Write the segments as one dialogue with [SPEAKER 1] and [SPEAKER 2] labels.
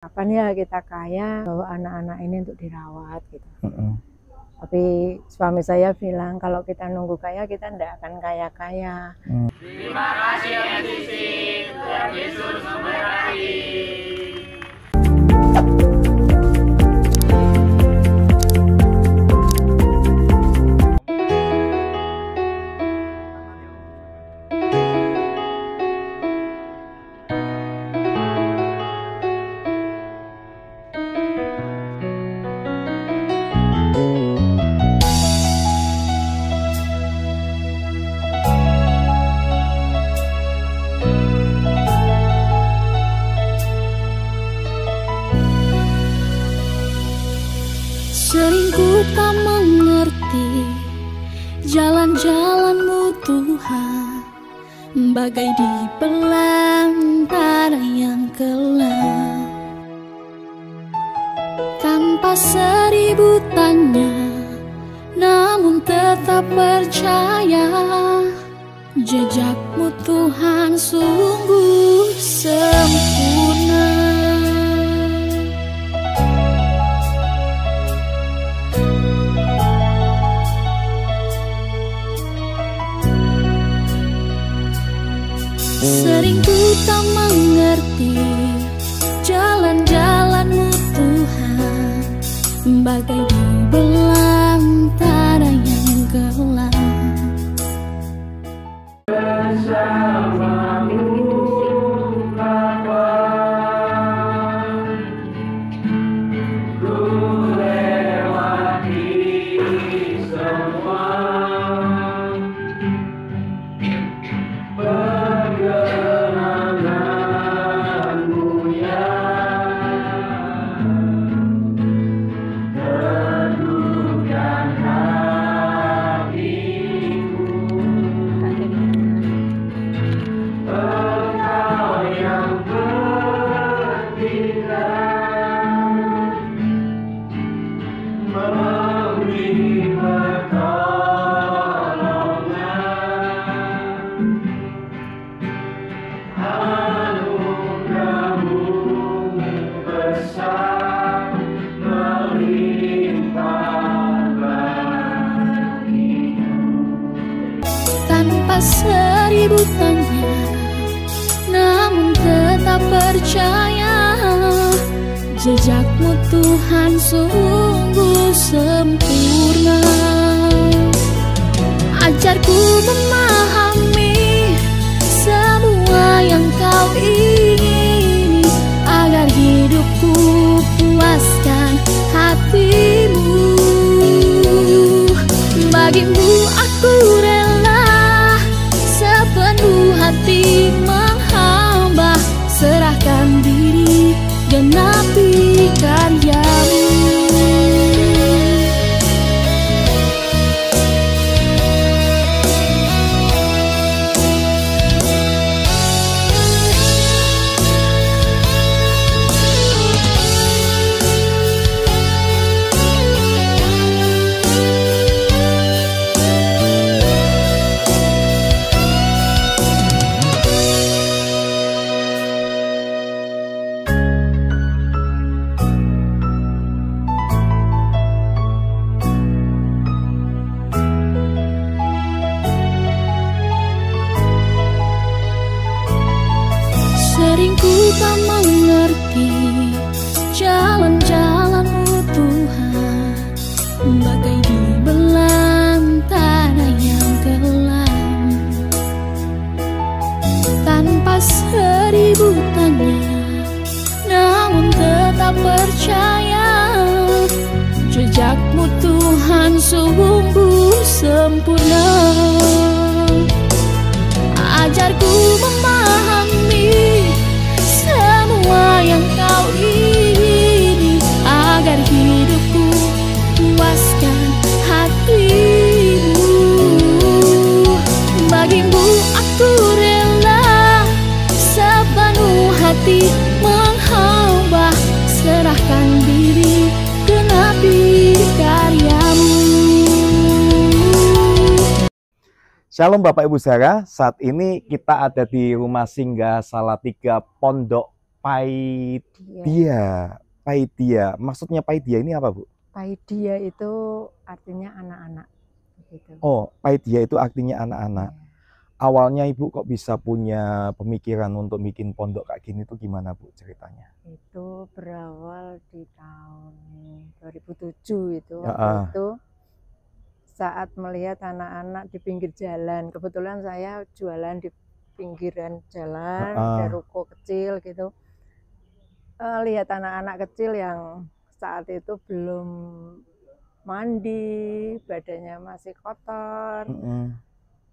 [SPEAKER 1] Kapan ya kita kaya bawa anak-anak ini untuk dirawat gitu. Tapi suami saya bilang kalau kita nunggu kaya kita tidak akan kaya-kaya.
[SPEAKER 2] Terima kasih MCC, Tuhan Yesus memberkati.
[SPEAKER 3] Sering ku tak mengerti jalan-jalan-Mu Tuhan, bagai di belantara yang gelap. Tanpa seribu tanya, namun tetap percaya, jejak-Mu Tuhan sungguh sempurna. Sering ku tak mengerti jalan-jalan-Mu Tuhan, bagai di belantara yang gelap.
[SPEAKER 2] Bersamamu Bapa, ku lewati semua perjalananmu yang teduhkan hatiku. Engkau yang bertindak memberi pertolongan, anugerah-Mu besar melimpah bagiku.
[SPEAKER 3] Tanpa seribu tanya, namun tetap percaya, jejak-Mu Tuhan sungguh sempurna. Ajarku memahami semua yang Kau ingini, agar hidupku puaskan hati-Mu. Bagi-Mu aku rela sepenuh hati menghamba, serahkan diri genapi karya-Mu. Sering ku tak mengerti jalan-jalan-Mu Tuhan, bagai di belantara yang gelap. Tanpa seribu tanya, namun tetap percaya, jejak-Mu Tuhan sungguh sempurna. Ajarku memahami semua yang Kau ingini, agar hidupku puaskan hati-Mu. Bagi-Mu aku rela sepenuh hati menghamba, serahkan diri genapi karya-Mu.
[SPEAKER 4] Shalom Bapak Ibu Saudara, saat ini kita ada di Rumah Singgah Salatiga Pondok Paidia. Paidia. Maksudnya Paidia ini apa, Bu?
[SPEAKER 1] Paidia itu artinya anak-anak. Begitu.
[SPEAKER 4] Oh, Paidia itu artinya anak-anak.
[SPEAKER 1] Ya.
[SPEAKER 4] Awalnya Ibu kok bisa punya pemikiran untuk bikin pondok kayak gini tuh gimana, Bu, ceritanya?
[SPEAKER 1] Itu berawal di tahun 2007 itu.
[SPEAKER 4] Ya,
[SPEAKER 1] Waktu itu saat melihat anak-anak di pinggir jalan. Kebetulan saya jualan di pinggiran jalan, ada ruko kecil gitu. Lihat anak-anak kecil yang saat itu belum mandi, badannya masih kotor.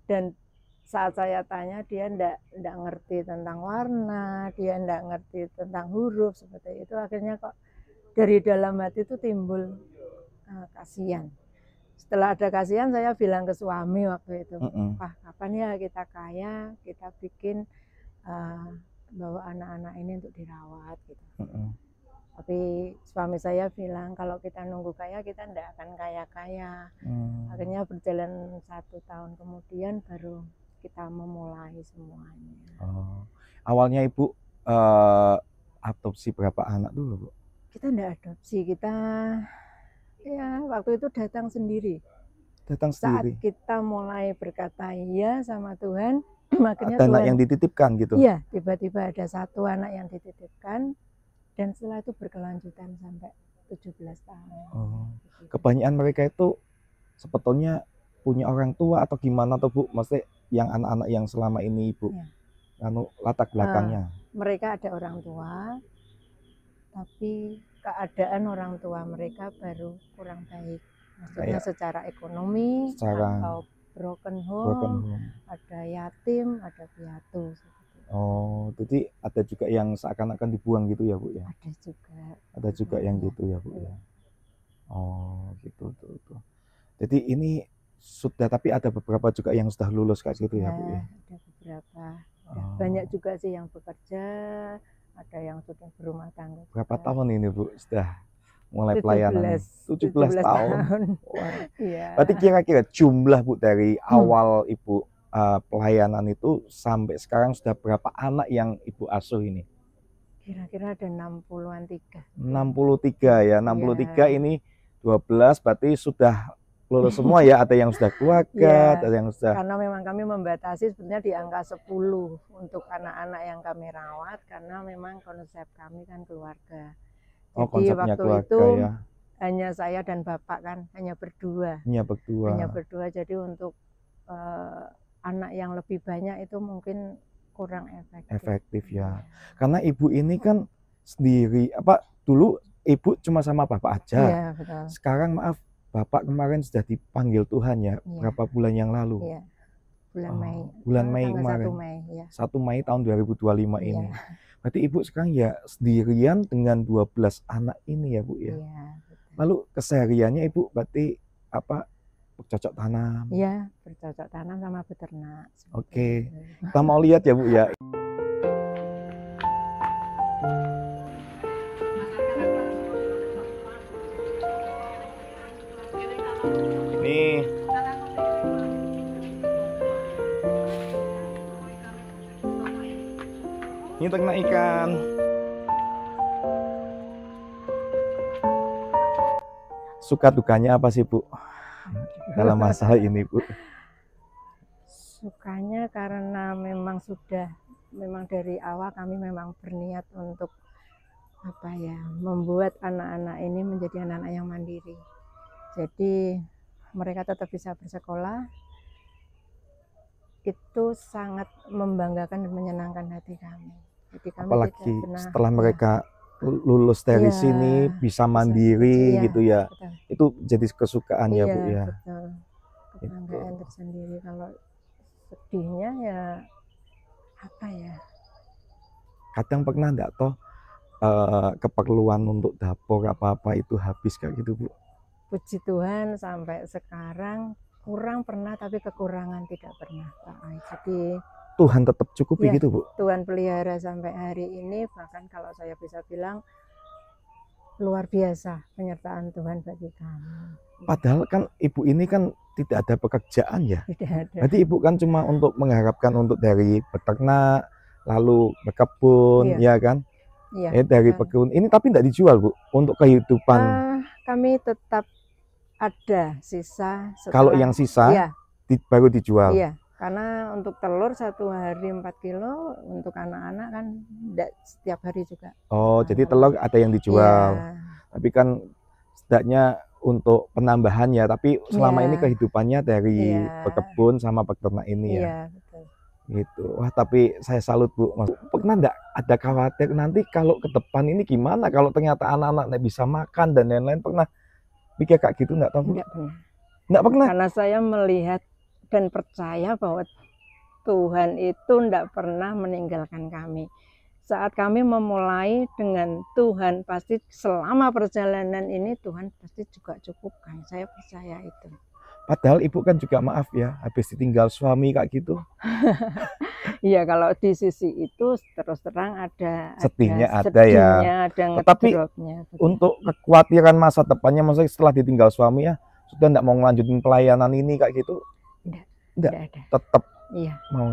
[SPEAKER 1] Dan saat saya tanya, dia ndak ngerti tentang warna, dia ndak ngerti tentang huruf seperti itu. Akhirnya kok dari dalam hati itu timbul kasihan. Setelah ada kasihan, saya bilang ke suami waktu itu, Pak, kapan ya kita kaya, kita bikin bahwa anak-anak ini untuk dirawat gitu. Tapi suami saya bilang kalau kita nunggu kaya, kita ndak akan kaya-kaya. Akhirnya berjalan 1 tahun kemudian baru kita memulai semuanya.
[SPEAKER 4] Awalnya Ibu adopsi berapa anak dulu, Bu?
[SPEAKER 1] Kita ndak adopsi, kita ya waktu itu datang sendiri.
[SPEAKER 4] Datang sendiri.
[SPEAKER 1] Saat kita mulai berkata iya sama Tuhan, makanya
[SPEAKER 4] ada
[SPEAKER 1] Tuhan,
[SPEAKER 4] anak yang dititipkan gitu?
[SPEAKER 1] Iya, tiba-tiba ada 1 anak yang dititipkan, dan setelah itu berkelanjutan sampai 17 tahun.
[SPEAKER 4] Kebanyakan mereka itu sebetulnya punya orang tua atau gimana tuh, Bu? Maksudnya yang anak-anak yang selama ini Ibu latar belakangnya?
[SPEAKER 1] Mereka ada orang tua, tapi keadaan orang tua mereka baru kurang baik. Maksudnya secara ekonomi, atau broken home, ada yatim, ada piatu.
[SPEAKER 4] Jadi ada juga yang seakan-akan dibuang gitu ya, Bu ya?
[SPEAKER 1] Ada juga.
[SPEAKER 4] Ada juga yang gitu ya, Bu ya? Gitu tuh. Jadi ini sudah, tapi ada beberapa juga yang sudah lulus kayak gitu ya, Bu ya?
[SPEAKER 1] Ada beberapa. Banyak juga sih yang bekerja, ada yang sudah berumah tangga.
[SPEAKER 4] Berapa tahun ini, Bu, sudah mulai pelayanan? 17 tahun.
[SPEAKER 1] Iya.
[SPEAKER 4] Berarti kira-kira jumlah, Bu, dari awal Ibu pelayanan itu sampai sekarang sudah berapa anak yang Ibu asuh ini?
[SPEAKER 1] Kira-kira ada 63.
[SPEAKER 4] 63 ya, 63 ini 12 berarti sudah lulus semua ya, ada yang sudah keluarga, ada yang sudah.
[SPEAKER 1] Karena memang kami membatasi sebenarnya di angka 10 untuk anak-anak yang kami rawat, karena memang konsep kami kan keluarga. Jadi waktu
[SPEAKER 4] keluarga,
[SPEAKER 1] itu
[SPEAKER 4] ya.
[SPEAKER 1] Hanya saya dan bapak kan, hanya berdua. Hanya berdua, jadi untuk anak yang lebih banyak itu mungkin kurang efektif.
[SPEAKER 4] Ya. Karena Ibu ini kan sendiri, dulu Ibu cuma sama bapak aja.
[SPEAKER 1] Iya, betul.
[SPEAKER 4] Sekarang maaf, Bapak kemarin sudah dipanggil Tuhan ya, berapa bulan yang lalu?
[SPEAKER 1] Iya, bulan Mei.
[SPEAKER 4] Bulan Mei kemarin.
[SPEAKER 1] 1 Mei, ya.
[SPEAKER 4] 1 Mei tahun 2025 ini. Berarti Ibu sekarang ya sendirian dengan 12 anak ini ya, Bu ya?
[SPEAKER 1] Iya, betul.
[SPEAKER 4] Lalu kesehariannya Ibu berarti bercocok tanam?
[SPEAKER 1] Iya, bercocok tanam sama beternak.
[SPEAKER 4] Oke, kita mau lihat ya, Bu ya. Ini ternak ikan. Suka dukanya apa sih, Bu, dalam masalah ini, Bu?
[SPEAKER 1] Sukanya karena memang dari awal kami memang berniat untuk membuat anak-anak ini menjadi anak-anak yang mandiri. Jadi mereka tetap bisa bersekolah. Itu sangat membanggakan dan menyenangkan hati kami. Jadi kami
[SPEAKER 4] apalagi setelah mereka lulus dari sini bisa mandiri gitu ya. Betul. Itu jadi kesukaan ya, Bu ya.
[SPEAKER 1] Betul. Kebanggaan tersendiri. Kalau sedihnya ya kadang pernah enggak keperluan untuk dapur apa-apa itu habis kayak gitu, Bu? Puji Tuhan sampai sekarang kurang pernah, tapi kekurangan tidak pernah, Pak. Jadi Tuhan tetap cukupi gitu, Bu? Tuhan pelihara sampai hari ini, bahkan kalau saya bisa bilang luar biasa penyertaan Tuhan bagi kami. Padahal kan Ibu ini kan tidak ada pekerjaan ya? Tidak ada. Berarti Ibu kan cuma untuk mengharapkan untuk dari peternak, lalu berkebun, ya kan? Iya,
[SPEAKER 4] dari
[SPEAKER 1] betul.
[SPEAKER 4] pekebun ini, tapi tidak dijual Bu untuk kehidupan.
[SPEAKER 1] Kami tetap ada sisa
[SPEAKER 4] Kalau
[SPEAKER 1] setelah,
[SPEAKER 4] yang sisa
[SPEAKER 1] iya,
[SPEAKER 4] baru dijual.
[SPEAKER 1] iya, karena untuk telur 1 hari 4 kilo, untuk anak-anak kan tidak setiap hari juga.
[SPEAKER 4] Oh, jadi telur ada yang
[SPEAKER 1] Iya,
[SPEAKER 4] dijual. Tapi kan setidaknya untuk penambahan ya, tapi selama
[SPEAKER 1] Iya.
[SPEAKER 4] ini kehidupannya dari
[SPEAKER 1] Iya.
[SPEAKER 4] pekebun sama peternak ini ya.
[SPEAKER 1] iya betul.
[SPEAKER 4] Gitu. Wah, tapi saya salut Bu. Mas, pernah enggak ada khawatir nanti kalau ke depan ini gimana kalau ternyata anak-anak nggak bisa makan dan lain-lain, pernah pikir kayak gitu enggak tahu Bu?
[SPEAKER 1] Enggak pernah.
[SPEAKER 4] Enggak pernah.
[SPEAKER 1] Karena saya melihat dan percaya bahwa Tuhan itu tidak pernah meninggalkan kami. Saat kami memulai dengan Tuhan, pasti selama perjalanan ini Tuhan pasti juga cukupkan. Saya percaya itu.
[SPEAKER 4] Padahal Ibu kan juga maaf ya, habis ditinggal suami kayak gitu.
[SPEAKER 1] Iya, kalau di sisi itu terus terang ada
[SPEAKER 4] Sedihnya ada
[SPEAKER 1] sedihnya,
[SPEAKER 4] ya.
[SPEAKER 1] ada
[SPEAKER 4] Tetapi
[SPEAKER 1] ngedropnya.
[SPEAKER 4] untuk kekhawatiran masa depannya, maksudnya setelah ditinggal suami ya, sudah enggak mau ngelanjutin pelayanan ini kayak gitu?
[SPEAKER 1] Tidak ada.
[SPEAKER 4] Tetap
[SPEAKER 1] Iya.
[SPEAKER 4] mau.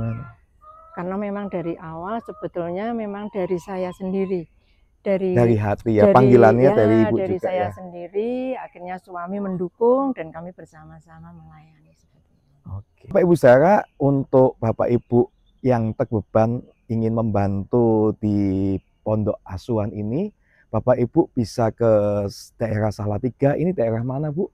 [SPEAKER 1] Karena memang dari awal sebetulnya memang dari saya sendiri, dari
[SPEAKER 4] hati ya, panggilannya dari Ibu
[SPEAKER 1] dari
[SPEAKER 4] juga
[SPEAKER 1] saya
[SPEAKER 4] ya.
[SPEAKER 1] sendiri, akhirnya suami mendukung dan kami bersama-sama melayani seperti itu.
[SPEAKER 4] Oke. Bapak Ibu saudara, untuk Bapak Ibu yang terbeban ingin membantu di pondok asuhan ini, Bapak Ibu bisa ke daerah Salatiga. Ini daerah mana Bu?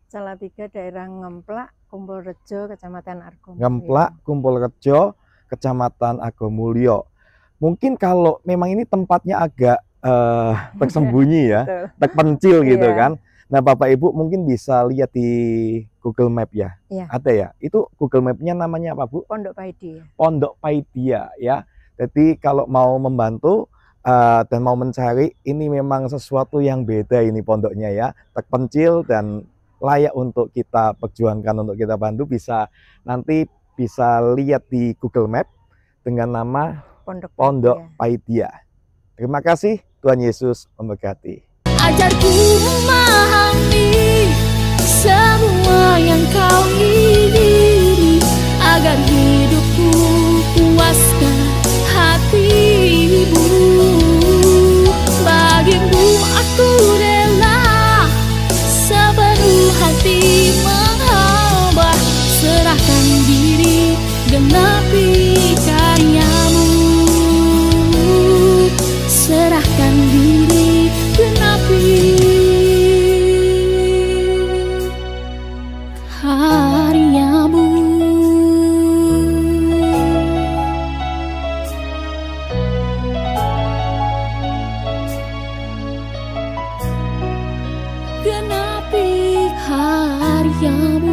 [SPEAKER 1] Salatiga, daerah Ngemplak, Kumpulrejo, Kecamatan Argomulyo.
[SPEAKER 4] Ngemplak, Kumpulrejo, Kecamatan Argomulyo. Mungkin kalau memang ini tempatnya agak tersembunyi ya,
[SPEAKER 1] Betul.
[SPEAKER 4] terpencil gitu
[SPEAKER 1] Iya.
[SPEAKER 4] kan. Nah Bapak Ibu mungkin bisa lihat di Google Map ya.
[SPEAKER 1] Iya.
[SPEAKER 4] Ada ya. Itu Google Map-nya namanya apa Bu?
[SPEAKER 1] Pondok Paidi.
[SPEAKER 4] Pondok Paidia ya. Jadi kalau mau membantu dan mau mencari, ini memang sesuatu yang beda ini pondoknya ya. Terpencil dan layak untuk kita perjuangkan, untuk kita bantu. Nanti bisa lihat di Google Map dengan nama Pondok Paidia. Terima kasih, Tuhan Yesus memberkati.
[SPEAKER 3] Ajarku memahami semua yang kau ingini, agar hidupku puaskan hatimu. Bagimu aku rela sepenuh hati menghamba, serahkan diri genapi karyamu, serahkan diri genapi karyamu. Genapi karyamu.